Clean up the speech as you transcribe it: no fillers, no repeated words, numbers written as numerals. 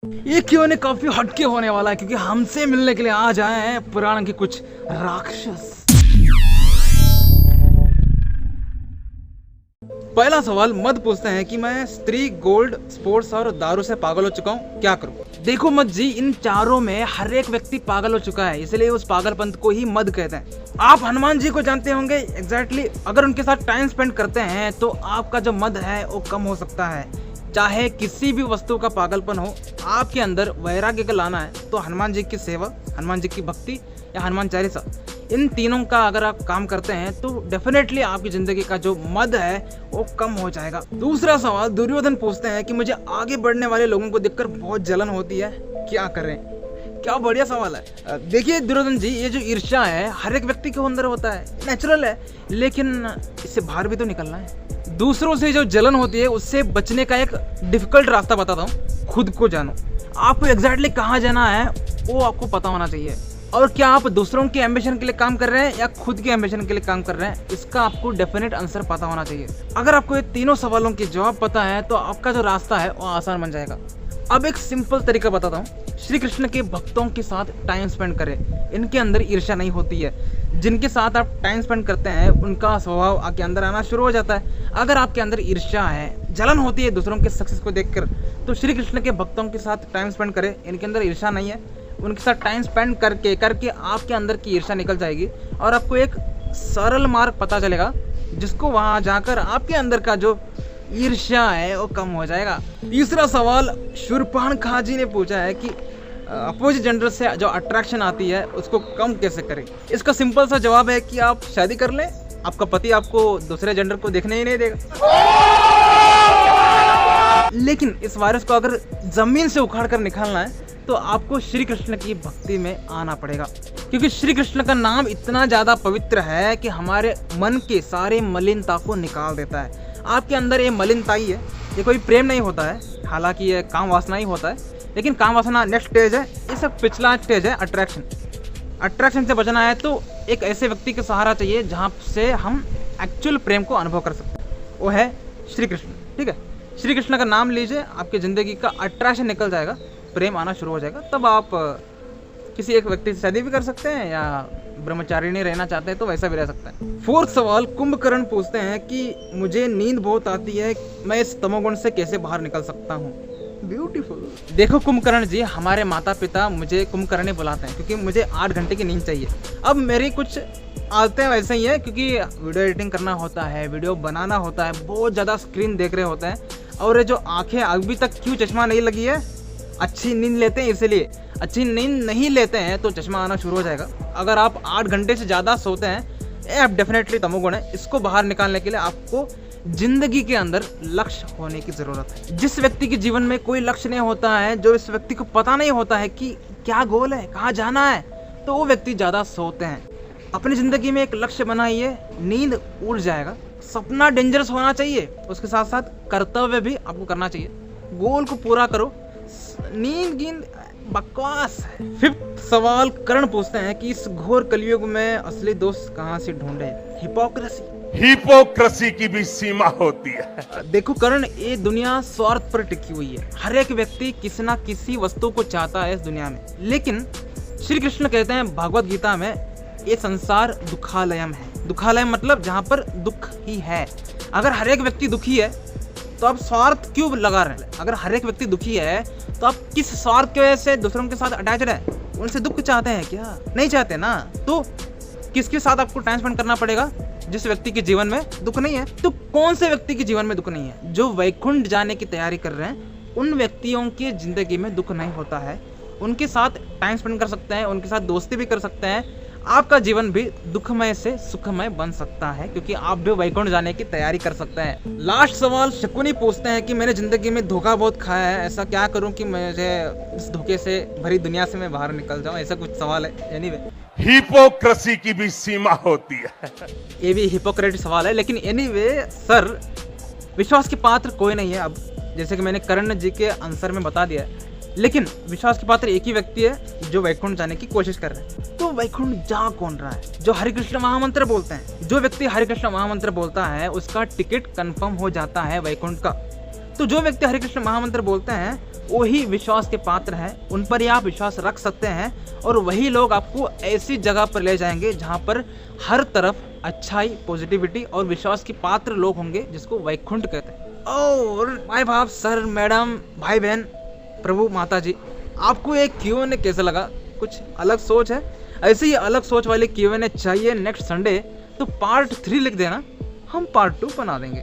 ये क्यों ने काफी हटके होने वाला है, क्योंकि हमसे मिलने के लिए आज आए हैं पुराण के कुछ राक्षस। पहला सवाल मत पूछते हैं कि मैं स्त्री, गोल्ड, स्पोर्ट्स और दारू से पागल हो चुका हूँ, क्या करूँ। देखो मत जी, इन चारों में हर एक व्यक्ति पागल हो चुका है, इसलिए उस पागलपंथ को ही मद कहते हैं। आप हनुमान जी को जानते होंगे, एग्जैक्टली अगर उनके साथ टाइम स्पेंड करते हैं तो आपका जो मद है वो कम हो सकता है। चाहे किसी भी वस्तु का पागलपन हो, आपके अंदर वैराग्य का लाना है तो हनुमान जी की सेवा, हनुमान जी की भक्ति या हनुमान चालीसा, इन तीनों का अगर आप काम करते हैं तो डेफिनेटली आपकी जिंदगी का जो मद है वो कम हो जाएगा। दूसरा सवाल दुर्योधन पूछते हैं कि मुझे आगे बढ़ने वाले लोगों को देखकर बहुत जलन होती है, क्या करें। क्या बढ़िया सवाल है। देखिए दुर्योधन जी, ये जो ईर्ष्या है हर एक व्यक्ति के अंदर होता है, नेचुरल है, लेकिन इससे बाहर भी तो निकलना है। दूसरों से जो जलन होती है उससे बचने का एक डिफिकल्ट रास्ता बताता हूँ, खुद को जानो। आपको एग्जैक्टली कहाँ जाना है वो आपको पता होना चाहिए, और क्या आप दूसरों के एम्बिशन के लिए काम कर रहे हैं या खुद के एम्बिशन के लिए काम कर रहे हैं, इसका आपको डेफिनेट आंसर पता होना चाहिए। अगर आपको ये तीनों सवालों के जवाब पता है तो आपका जो रास्ता है वो आसान बन जाएगा। अब एक सिंपल तरीका बताता हूँ, श्री कृष्ण के भक्तों के साथ टाइम स्पेंड करें, इनके अंदर ईर्ष्या नहीं होती है। जिनके साथ आप टाइम स्पेंड करते हैं उनका स्वभाव आपके अंदर आना शुरू हो जाता है। अगर आपके अंदर ईर्ष्या है, जलन होती है दूसरों के सक्सेस को देखकर, तो श्री कृष्ण के भक्तों के साथ टाइम स्पेंड करें, इनके अंदर ईर्ष्या नहीं है। उनके साथ टाइम स्पेंड करके आपके अंदर की ईर्ष्या निकल जाएगी और आपको एक सरल मार्ग पता चलेगा जिसको वहाँ जाकर आपके अंदर का जो ईर्ष्या है वो कम हो जाएगा। तीसरा सवाल शूर्पणखा जी ने पूछा है कि अपोजिट जेंडर से जो अट्रैक्शन आती है उसको कम कैसे करें। इसका सिंपल सा जवाब है कि आप शादी कर लें, आपका पति आपको दूसरे जेंडर को देखने ही नहीं देगा। लेकिन इस वायरस को अगर जमीन से उखाड़ कर निकालना है तो आपको श्री कृष्ण की भक्ति में आना पड़ेगा, क्योंकि श्री कृष्ण का नाम इतना ज़्यादा पवित्र है कि हमारे मन के सारे मलिनता को निकाल देता है। आपके अंदर ये मलिनता ही है, ये कोई प्रेम नहीं होता है, हालांकि ये काम वासना ही होता है, लेकिन काम वासना नेक्स्ट स्टेज है, ये सब पिछला स्टेज है अट्रैक्शन। अट्रैक्शन से बचना है तो एक ऐसे व्यक्ति का सहारा चाहिए जहाँ से हम एक्चुअल प्रेम को अनुभव कर सकते हैं, वो है श्री कृष्ण। ठीक है, श्री कृष्ण का नाम लीजिए, आपकी ज़िंदगी का अट्रैक्शन निकल जाएगा, प्रेम आना शुरू हो जाएगा। तब आप किसी एक व्यक्ति से शादी भी कर सकते हैं या ब्रह्मचारी नहीं रहना चाहते हैं तो वैसा भी रह सकता है। फोर्थ सवाल कुंभकर्ण पूछते हैं कि मुझे नींद बहुत आती है, मैं इस तमोगुण से कैसे बाहर निकल सकता हूँ। ब्यूटीफुल। देखो कुंभकर्ण जी, हमारे माता पिता मुझे कुंभकर्ण बुलाते हैं क्योंकि मुझे 8 घंटे की नींद चाहिए। अब मेरी कुछ आदतें वैसे ही है, क्योंकि वीडियो एडिटिंग करना होता है, वीडियो बनाना होता है, बहुत ज़्यादा स्क्रीन देख रहे होते हैं, और ये जो आँखें अभी तक क्यों चश्मा नहीं लगी है, अच्छी नींद लेते हैं इसलिए। अच्छी नींद नहीं लेते हैं तो चश्मा आना शुरू हो जाएगा। अगर आप 8 घंटे से ज़्यादा सोते हैं, ये आप डेफिनेटली तमोगुण है। इसको बाहर निकालने के लिए आपको जिंदगी के अंदर लक्ष्य होने की ज़रूरत है। जिस व्यक्ति के जीवन में कोई लक्ष्य नहीं होता है, जो इस व्यक्ति को पता नहीं होता है कि क्या गोल है, कहाँ जाना है, तो वो व्यक्ति ज़्यादा सोते हैं। अपनी ज़िंदगी में एक लक्ष्य बनाइए, नींद उड़ जाएगा। सपना डेंजरस होना चाहिए, उसके साथ साथ कर्तव्य भी आपको करना चाहिए। गोल को पूरा करो, नींद गींद बकवास है। फिफ्थ सवाल कर्ण पूछते हैं कि इस घोर कलयुग में असली दोस्त कहाँ से ढूंढे। हिपोक्रेसी की भी सीमा होती है। देखो कर्ण, ये दुनिया स्वार्थ पर टिकी हुई है। हर एक व्यक्ति किसी ना किसी वस्तु को चाहता है इस दुनिया में, लेकिन श्री कृष्ण कहते हैं भगवत गीता में, ये संसार दुखालयम है। दुखालयम मतलब जहाँ पर दुख ही है। अगर हर एक व्यक्ति दुखी है तो आप स्वार्थ क्यों लगा रहे हैं। अगर हर एक व्यक्ति दुखी है तो आप किस स्वार्थ की वजह से दूसरों के साथ अटैच है, उनसे दुख चाहते हैं क्या? नहीं चाहते ना। तो किसके साथ आपको टाइम स्पेंड करना पड़ेगा? जिस व्यक्ति के जीवन में दुख नहीं है। तो कौन से व्यक्ति के जीवन में दुख नहीं है? जो वैकुंठ जाने की तैयारी कर रहे हैं, उन व्यक्तियों की जिंदगी में दुख नहीं होता है। उनके साथ टाइम स्पेंड कर सकते हैं, उनके साथ दोस्ती भी कर सकते हैं। आपका जीवन भी दुखमय से सुखमय बन सकता है, क्योंकि आप भी वैकुंठ जाने की तैयारी कर सकते हैं। लास्ट सवाल शकुनी पूछते हैं कि मैंने जिंदगी में धोखा बहुत खाया है, ऐसा क्या करूं कि मुझे इस धोखे से भरी दुनिया से मैं बाहर निकल जाऊं। ऐसा कुछ सवाल है। एनीवे, हिपोक्रेसी की भी सीमा होती है। ये भी हिपोक्रेटिक सवाल है, लेकिन एनीवे सर, विश्वास के पात्र कोई नहीं है। अब जैसे कि मैंने कर्ण जी के आंसर में बता दिया है, लेकिन विश्वास के पात्र एक ही व्यक्ति है जो वैकुंठ जाने की कोशिश कर रहे हैं। तो वैकुंठ जा कौन रहा है? जो हरे कृष्ण महामंत्र बोलते हैं। जो व्यक्ति हरे कृष्ण महामंत्र बोलता है उसका टिकट कंफर्म हो जाता है वैकुंठ का। तो जो व्यक्ति हरे कृष्ण महामंत्र बोलते हैं वही विश्वास के पात्र हैं, उन पर ही आप विश्वास रख सकते हैं और वही लोग आपको ऐसी जगह पर ले जाएंगे जहां पर हर तरफ अच्छाई, पॉजिटिविटी और विश्वास के पात्र लोग होंगे, जिसको वैकुंठ कहते हैं। और माय बाप, सर, मैडम, भाई बहन, प्रभु, माता जी, आपको एक Q&A कैसा लगा? कुछ अलग सोच है? ऐसे ही अलग सोच वाले Q&A चाहिए नेक्स्ट संडे तो पार्ट 3 लिख देना, हम पार्ट 2 बना देंगे।